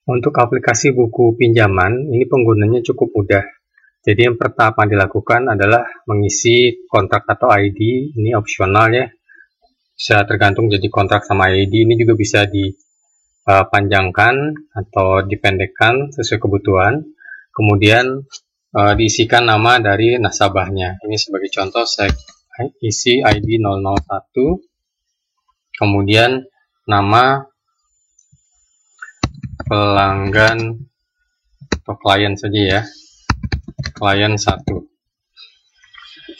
Untuk aplikasi buku pinjaman, ini penggunanya cukup mudah. Jadi yang pertama dilakukan adalah mengisi kontrak atau ID, ini opsional ya. Bisa tergantung jadi kontrak sama ID, ini juga bisa dipanjangkan atau dipendekkan sesuai kebutuhan. Kemudian diisikan nama dari nasabahnya. Ini sebagai contoh saya isi ID 001, kemudian nama pelanggan atau klien saja ya, klien 1.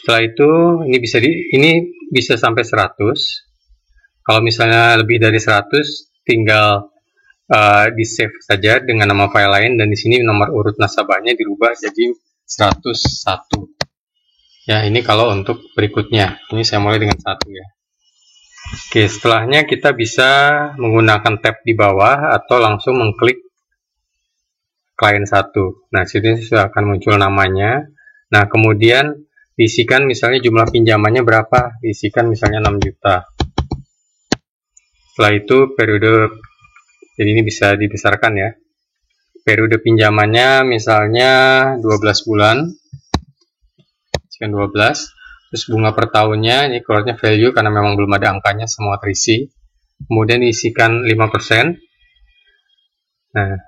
Setelah itu ini bisa sampai 100. Kalau misalnya lebih dari 100 tinggal di save saja dengan nama file lain, dan di sini nomor urut nasabahnya dirubah jadi 101. Ya, ini kalau untuk berikutnya. Ini saya mulai dengan 1 ya. Oke, setelahnya kita bisa menggunakan tab di bawah atau langsung mengklik klien 1. Nah, sini sudah akan muncul namanya. Nah, kemudian diisikan misalnya jumlah pinjamannya berapa, diisikan misalnya 6 juta. Setelah itu periode, jadi ini bisa dibesarkan ya. Periode pinjamannya misalnya 12 bulan. Sekian 12. Terus bunga per tahunnya, ini keluarnya value karena memang belum ada angkanya, semua terisi. Kemudian diisikan 5%. Nah,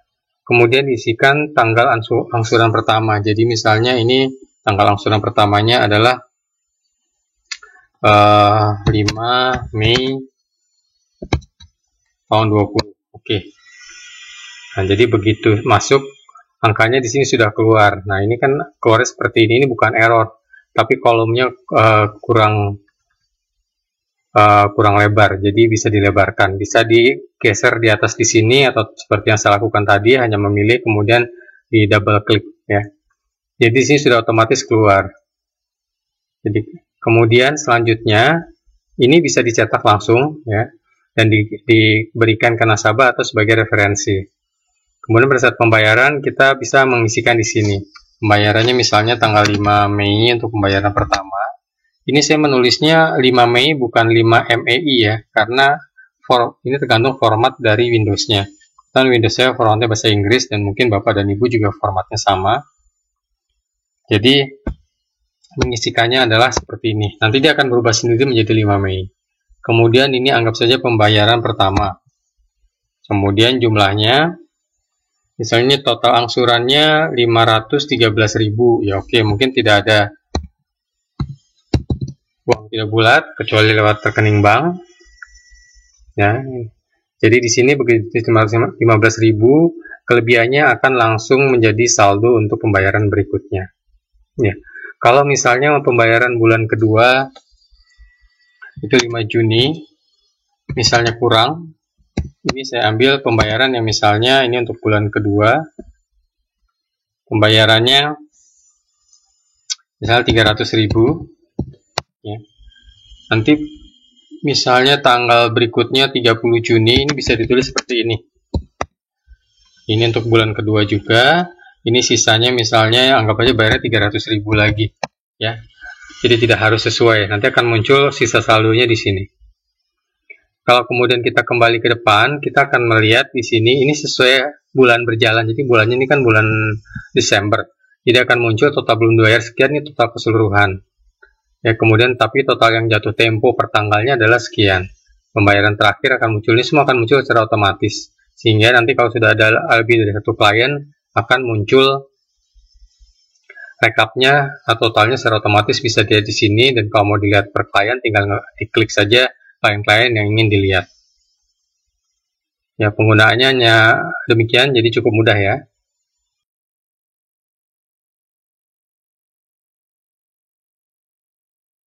kemudian diisikan tanggal angsuran pertama. Jadi misalnya ini tanggal angsuran pertamanya adalah 5 Mei tahun 20. Oke. Nah, jadi begitu masuk angkanya di sini sudah keluar. Nah, ini kan keluar seperti ini bukan error, tapi kolomnya kurang lebar, jadi bisa dilebarkan, bisa digeser di atas di sini, atau seperti yang saya lakukan tadi, hanya memilih kemudian di double klik ya. Jadi di sini sudah otomatis keluar. Jadi kemudian selanjutnya ini bisa dicetak langsung ya, dan diberikan ke nasabah atau sebagai referensi. Kemudian pada saat pembayaran kita bisa mengisikan di sini. Pembayarannya misalnya tanggal 5 Mei untuk pembayaran pertama. Ini saya menulisnya 5 Mei bukan 5 MEI ya, karena ini tergantung format dari Windows-nya. Dan Windows saya formatnya bahasa Inggris, dan mungkin Bapak dan Ibu juga formatnya sama. Jadi mengisikannya adalah seperti ini. Nanti dia akan berubah sendiri menjadi 5 Mei. Kemudian ini anggap saja pembayaran pertama. Kemudian jumlahnya, misalnya total angsurannya 513.000, ya oke, mungkin tidak ada uang tidak bulat kecuali lewat rekening bank. Ya, jadi di sini begitu 15.000, kelebihannya akan langsung menjadi saldo untuk pembayaran berikutnya. Ya, kalau misalnya pembayaran bulan kedua itu 5 Juni, misalnya kurang. Ini saya ambil pembayaran yang misalnya ini untuk bulan kedua, pembayarannya misalnya 300.000 ya. Nanti misalnya tanggal berikutnya 30 Juni, ini bisa ditulis seperti ini. Ini untuk bulan kedua juga, ini sisanya misalnya anggap aja bayarnya 300.000 lagi ya. Jadi tidak harus sesuai, nanti akan muncul sisa saldonya di sini. Kalau kemudian kita kembali ke depan, kita akan melihat di sini, ini sesuai bulan berjalan. Jadi bulannya ini kan bulan Desember. Jadi akan muncul total belum dibayar sekian, ini total keseluruhan. Ya, kemudian tapi total yang jatuh tempo per tanggalnya adalah sekian. Pembayaran terakhir akan muncul, ini semua akan muncul secara otomatis. Sehingga nanti kalau sudah ada lebih dari satu klien, akan muncul rekapnya atau totalnya secara otomatis bisa dilihat di sini. Dan kalau mau dilihat per klien, tinggal diklik saja klien-klien yang ingin dilihat. Ya, penggunaannya hanya demikian, jadi cukup mudah ya.